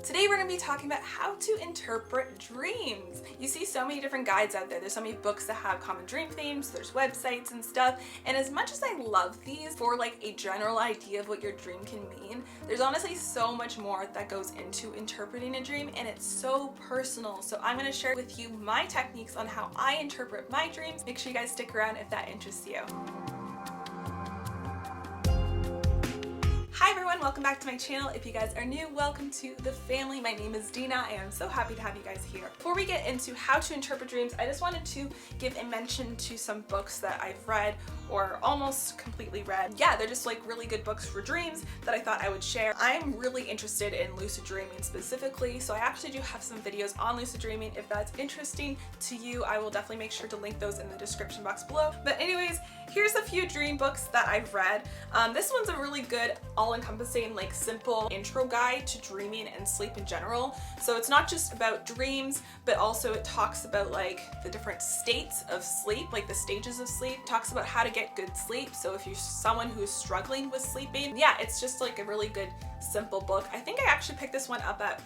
Today we're going to be talking about how to interpret dreams. You see so many different guides out there. There's so many books that have common dream themes, there's websites and stuff, and as much as I love these for like a general idea of what your dream can mean, there's honestly so much more that goes into interpreting a dream, and it's so personal. So I'm going to share with you my techniques on how I interpret my dreams. Make sure you guys stick around if that interests you. Hi everyone, welcome back to my channel. If you guys are new, welcome to the family. My name is Dina. I am so happy to have you guys here. Before we get into how to interpret dreams, I just wanted to give a mention to some books that I've read or almost completely read. Yeah, they're just like really good books for dreams that I thought I would share. I'm really interested in lucid dreaming specifically, so I actually do have some videos on lucid dreaming. If that's interesting to you, I will definitely make sure to link those in the description box below. But anyways, here's a few dream books that I've read. This one's a really good all-encompassing like simple intro guide to dreaming and sleep in general. So it's not just about dreams, but also it talks about like the different states of sleep, like the stages of sleep. It talks about how to get good sleep. So if you're someone who's struggling with sleeping, yeah, it's just like a really good simple book. I think I actually picked this one up at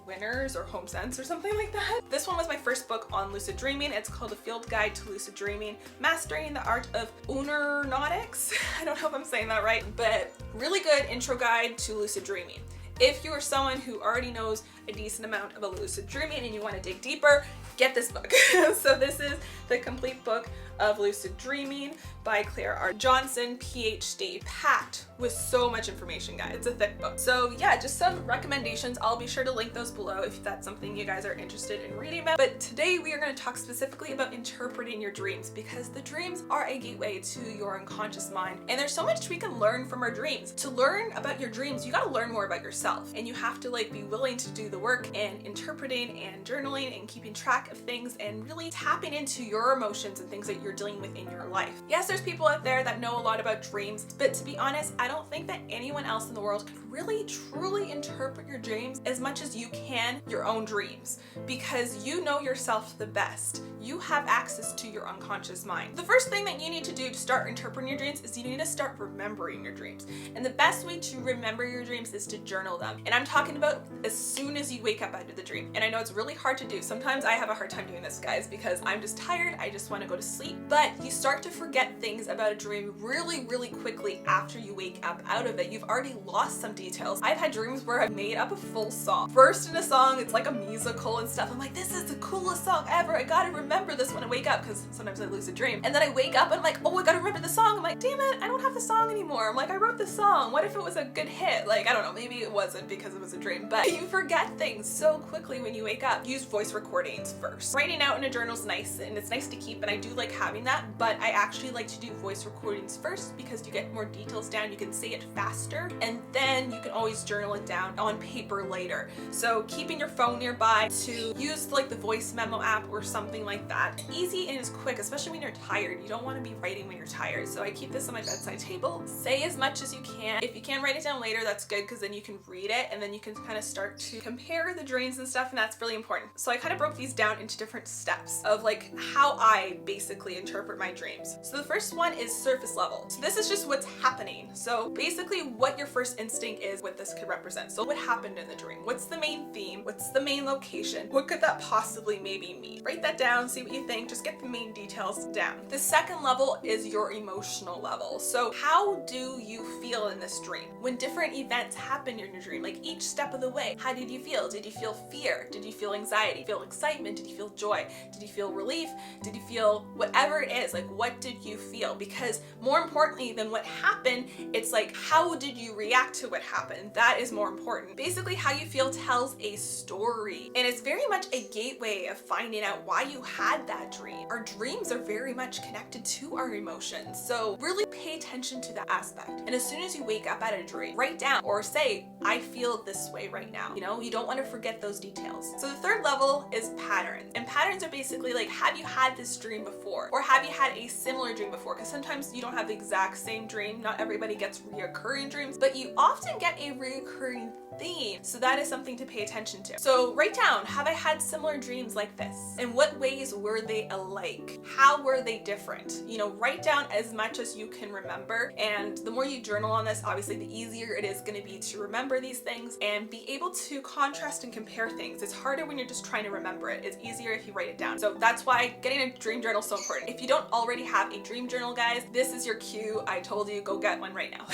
Winners or Home Sense or something like that. This one was my first book on lucid dreaming. It's called A Field Guide to Lucid Dreaming, Mastering the Art of Unernautics. I don't know if I'm saying that right, but really good intro guide to lucid dreaming. If you are someone who already knows a decent amount about lucid dreaming and you want to dig deeper, get this book. So this is the complete book of lucid dreaming by Claire R. Johnson, PhD, packed with so much information, guys. It's a thick book. So yeah, just some recommendations. I'll be sure to link those below if that's something you guys are interested in reading about. But today we are going to talk specifically about interpreting your dreams, because the dreams are a gateway to your unconscious mind. And there's so much we can learn from our dreams. To learn about your dreams, you got to learn more about yourself, and you have to like be willing to do the work and interpreting and journaling and keeping track of things and really tapping into your emotions and things that you're dealing with in your life. Yes, there's people out there that know a lot about dreams, but to be honest, I don't think that anyone else in the world can really truly interpret your dreams as much as you can your own dreams, because you know yourself the best. You have access to your unconscious mind. The first thing that you need to do to start interpreting your dreams is you need to start remembering your dreams. And the best way to remember your dreams is to journal them. And I'm talking about as soon as you wake up out of the dream. And I know it's really hard to do. Sometimes I have a hard time doing this, guys, because I'm just tired. I just want to go to sleep. But you start to forget things about a dream really, really quickly after you wake up out of it. You've already lost some details. I've had dreams where I've made up a full song. First in a song, it's like a musical and stuff. I'm like, this is the coolest song ever. I gotta remember this when I wake up, because sometimes I lose a dream. And then I wake up and I'm like, oh, I gotta remember the song. I'm like, damn it, I don't have the song anymore. I'm like, I wrote the song. What if it was a good hit? Like, I don't know, maybe it wasn't because it was a dream, but you forget things so quickly when you wake up. Use voice recordings first. Writing out in a journal is nice, and it's nice to keep, and I do like having that, but I actually like to do voice recordings first because you get more details down, you can say it faster, and then you can always journal it down on paper later. So keeping your phone nearby to use like the voice memo app or something like that. Easy and it's quick, especially when you're tired. You don't want to be writing when you're tired. So I keep this on my bedside table. Say as much as you can. If you can write it down later, that's good, because then you can read it and then you can kind of start to compare the dreams and stuff, and that's really important. So I kind of broke these down into different steps of like how I basically interpret my dreams. So the first one is surface level. So this is just what's happening. So basically what your first instinct is, what this could represent. So what happened in the dream? What's the main theme? What's the main location? What could that possibly maybe mean? Write that down, see what you think, just get the main details down. The second level is your emotional level. So how do you feel in this dream? When different events happen in your dream, like each step of the way, how did you feel? Did you feel fear? Did you feel anxiety? Feel excitement? Did you feel joy? Did you feel relief? Did you feel whatever it is? Like, what did you feel? Because more importantly than what happened, it's like, how did you react to what happened? That is more important. Basically, how you feel tells a story, and it's very much a gateway of finding out why you had that dream. Our dreams are very much connected to our emotions, so really pay attention to that aspect. And as soon as you wake up out of a dream, write down or say, I feel this way right now. You know, you don't want to forget those details. So the third level is patterns, and patterns are basically like, have you had this dream before, or have you had a similar dream before? Because sometimes you don't have the exact same dream. Not everybody gets reoccurring dreams, but you often get a reoccurring theme. So that is something to pay attention to. So write down, have I had similar dreams like this? In what ways were they alike? How were they different? You know, write down as much as you can remember. And the more you journal on this, obviously the easier it is going to be to remember these things and be able to contrast and compare things. It's harder when you're just trying to remember it. It's easier if you write it down. So that's why getting a dream journal is so important. If you don't already have a dream journal, guys, this is your cue. I told you, go get one right now.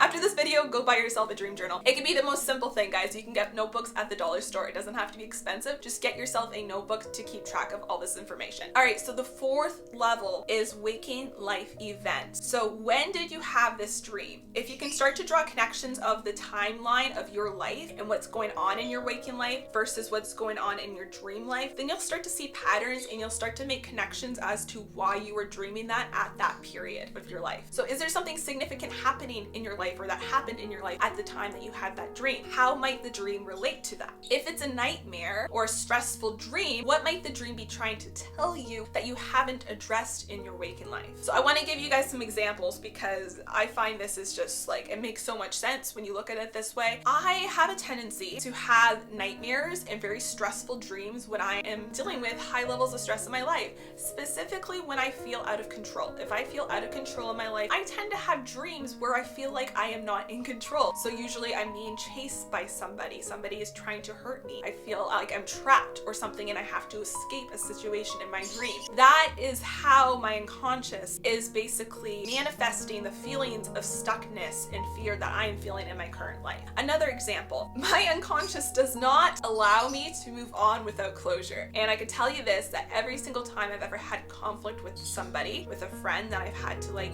After this video, go buy yourself a dream journal. It can be the most simple thing, guys. You can get notebooks at the dollar store. It doesn't have to be expensive. Just get yourself a notebook to keep track of all this information. All right, so the fourth level is waking life events. So when did you have this dream? If you can start to draw connections of the timeline of your life and what's going on in your waking life versus what's going on in your dream life, then you'll start to see patterns and you'll start to make connections as to why you were dreaming that at that period of your life. So is there something significant happening in your life or that happened in your life at the time that you had that dream? How might the dream relate to that? If it's a nightmare or a stressful dream, what might the dream be trying to tell you that you haven't addressed in your waking life? So I want to give you guys some examples because I find this is just like, it makes so much sense when you look at it this way. I have a tendency to have nightmares and very stressful dreams when I am dealing with high levels of stress in my life, specifically when I feel out of control. If I feel out of control in my life, I tend to have dreams where I feel like I am not in control. So usually I'm being chased by somebody. Somebody is trying to hurt me. I feel like I'm trapped or something and I have to escape a situation in my dream. That is how my unconscious is basically manifesting the feelings of stuckness and fear that I am feeling in my current life. Another example, my unconscious does not allow me to move on without closure. And I can tell you this, that every single time I've ever had conflict with somebody, with a friend that I've had to let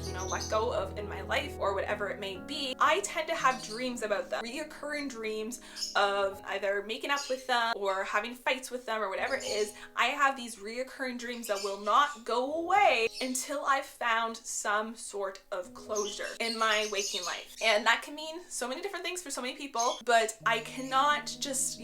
go of in my life or whatever it may be, I tend to have dreams about them, reoccurring dreams of either making up with them or having fights with them or whatever it is. I have these reoccurring dreams that will not go away until I've found some sort of closure in my waking life. And that can mean so many different things for so many people, but I cannot just,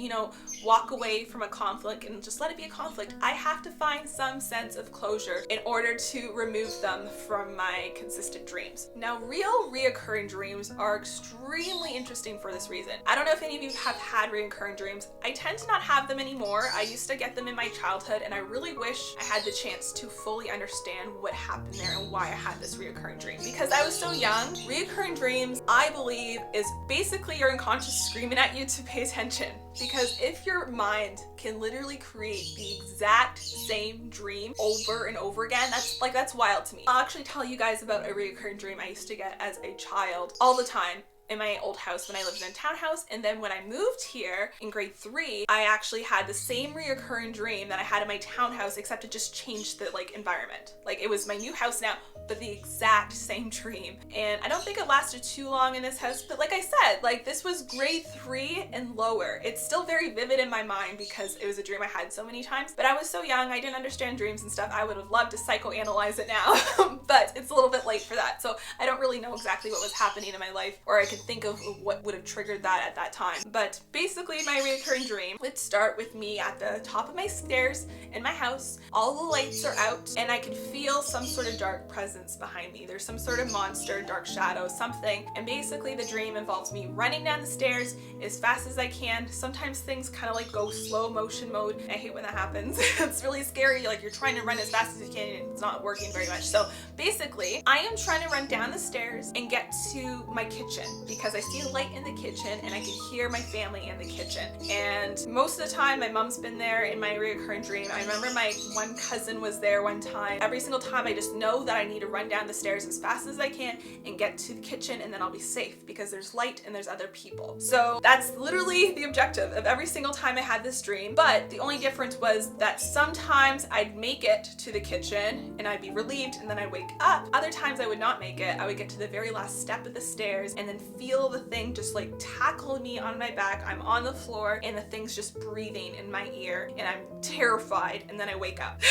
walk away from a conflict and just let it be a conflict. I have to find some sense of closure in order to remove them from my consistent dreams. Now, real reoccurring dreams are extremely interesting for this reason. I don't know if any of you have had reoccurring dreams. I tend to not have them anymore. I used to get them in my childhood and I really wish I had the chance to fully understand what happened there and why I had this reoccurring dream. Because I was so young, reoccurring dreams, I believe, is basically your unconscious screaming at you to pay attention. Because if your mind can literally create the exact same dream over and over again, that's wild to me. I'll actually tell you guys about a reoccurring dream I used to get as a child all the time in my old house when I lived in a townhouse. And then when I moved here in grade 3, I actually had the same reoccurring dream that I had in my townhouse, except it just changed the environment. It was my new house now, but the exact same dream. And I don't think it lasted too long in this house, but like I said, this was grade 3 and lower. It's still very vivid in my mind because it was a dream I had so many times, but I was so young, I didn't understand dreams and stuff. I would have loved to psychoanalyze it now, but it's a little bit late for that. So I don't really know exactly what was happening in my life, or I could think of what would have triggered that at that time. But basically my recurring dream would start with me at the top of my stairs in my house. All the lights are out and I can feel some sort of dark presence behind me. There's some sort of monster, dark shadow, something. And basically the dream involves me running down the stairs as fast as I can. Sometimes things kind of go slow motion mode. I hate when that happens. It's really scary. You're trying to run as fast as you can and it's not working very much. So basically I am trying to run down the stairs and get to my kitchen because I see a light in the kitchen and I can hear my family in the kitchen. And most of the time my mom's been there in my reoccurring dream. I remember my one cousin was there one time. Every single time I just know that I need to run down the stairs as fast as I can and get to the kitchen and then I'll be safe because there's light and there's other people. So that's literally the objective of every single time I had this dream. But the only difference was that sometimes I'd make it to the kitchen and I'd be relieved and then I'd wake up. Other times I would not make it. I would get to the very last step of the stairs and then feel the thing just tackle me on my back. I'm on the floor and the thing's just breathing in my ear and I'm terrified and then I wake up.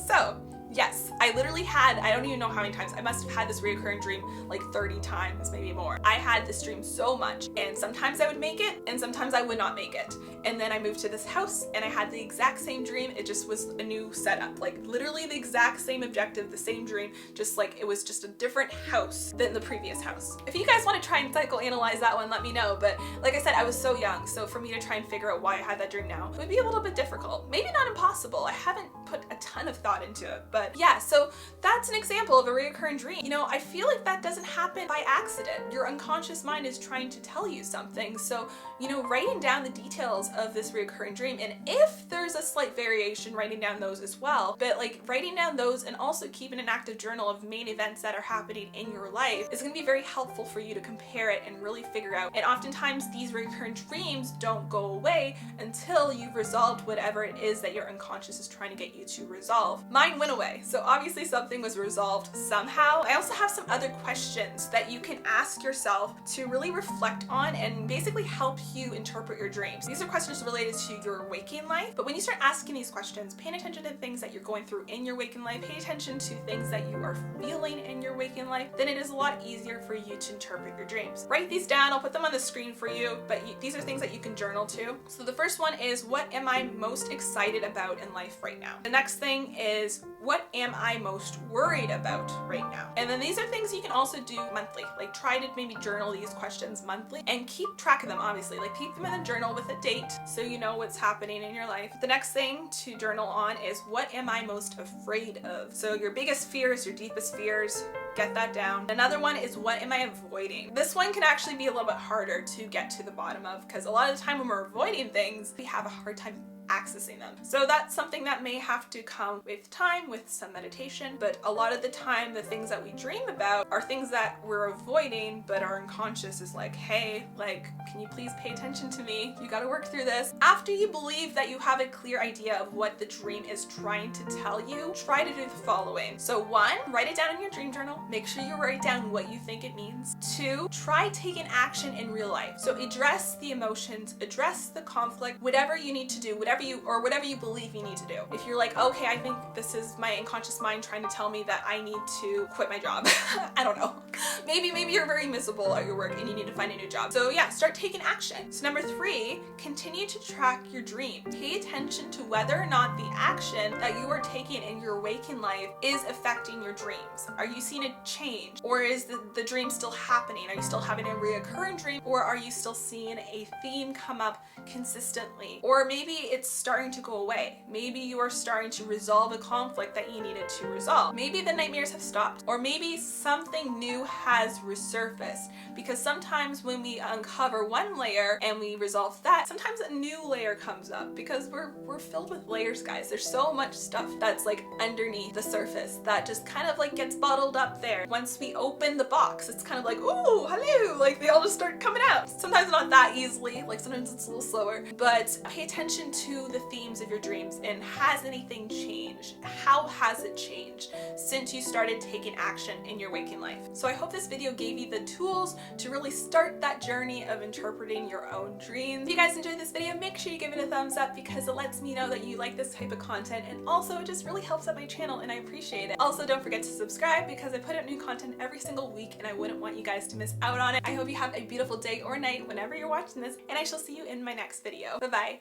So Yes, I literally had, I don't even know how many times, I must have had this recurring dream like 30 times, maybe more. I had this dream so much, and sometimes I would make it and sometimes I would not make it. And then I moved to this house and I had the exact same dream. It just was a new setup, like literally the exact same objective, the same dream, just like it was just a different house than the previous house. If you guys want to try and psychoanalyze that one, let me know. But like I said, I was so young, so for me to try and figure out why I had that dream now would be a little bit difficult. Maybe not impossible. I haven't put a ton of thought into it, but yeah, so that's an example of a recurring dream. You know, I feel like that doesn't happen by accident. Your unconscious mind is trying to tell you something. So, you know, writing down the details of this recurring dream, and if there's a slight variation, writing down those as well, but like writing down those and also keeping an active journal of main events that are happening in your life is going to be very helpful for you to compare it and really figure out. And oftentimes these recurring dreams don't go away until you've resolved whatever it is that your unconscious is trying to get you to resolve. Mine went away, so obviously something was resolved somehow. I also have some other questions that you can ask yourself to really reflect on and basically help you interpret your dreams. These are questions related to your waking life, but when you start asking these questions, paying attention to things that you're going through in your waking life, pay attention to things that you are feeling in your waking life, then it is a lot easier for you to interpret your dreams. Write these down, I'll put them on the screen for you, but these are things that you can journal to. So the first one is, what am I most excited about in life right now? The next thing is, what am I most worried about right now? And then these are things you can also do monthly. Like try to maybe journal these questions monthly and keep track of them, obviously. Like keep them in a journal with a date so you know what's happening in your life. The next thing to journal on is, what am I most afraid of? So your biggest fears, your deepest fears, get that down. Another one is, what am I avoiding? This one can actually be a little bit harder to get to the bottom of, because a lot of the time when we're avoiding things, we have a hard time accessing them. So that's something that may have to come with time, with some meditation, but a lot of the time the things that we dream about are things that we're avoiding, but our unconscious is like, hey, like, can you please pay attention to me? You gotta work through this. After you believe that you have a clear idea of what the dream is trying to tell you, try to do the following. So 1, write it down in your dream journal. Make sure you write down what you think it means. 2, try taking action in real life. So address the emotions, address the conflict, whatever you need to do, whatever you believe you need to do. If you're like, okay, I think this is my unconscious mind trying to tell me that I need to quit my job. I don't know. Maybe you're very miserable at your work and you need to find a new job. So yeah, start taking action. So number 3, continue to track your dream. Pay attention to whether or not the action that you are taking in your waking life is affecting your dreams. Are you seeing a change? Or is the dream still happening? Are you still having a reoccurring dream? Or are you still seeing a theme come up consistently? Or maybe it's starting to go away. Maybe you are starting to resolve a conflict that you needed to resolve. Maybe the nightmares have stopped, or maybe something new has resurfaced, because sometimes when we uncover one layer and we resolve that, sometimes a new layer comes up, because we're filled with layers, guys. There's so much stuff that's like underneath the surface that just kind of like gets bottled up there. Once we open the box, it's kind of like, ooh, hello, like they all just start coming out. Sometimes not that easily, like sometimes it's a little slower, but pay attention to the themes of your dreams, and has anything changed? How has it changed since you started taking action in your waking life? So I hope this video gave you the tools to really start that journey of interpreting your own dreams. If you guys enjoyed this video, make sure you give it a thumbs up, because it lets me know that you like this type of content, and also it just really helps out my channel and I appreciate it. Also, don't forget to subscribe, because I put out new content every single week and I wouldn't want you guys to miss out on it. I hope you have a beautiful day or night whenever you're watching this, and I shall see you in my next video. Bye bye.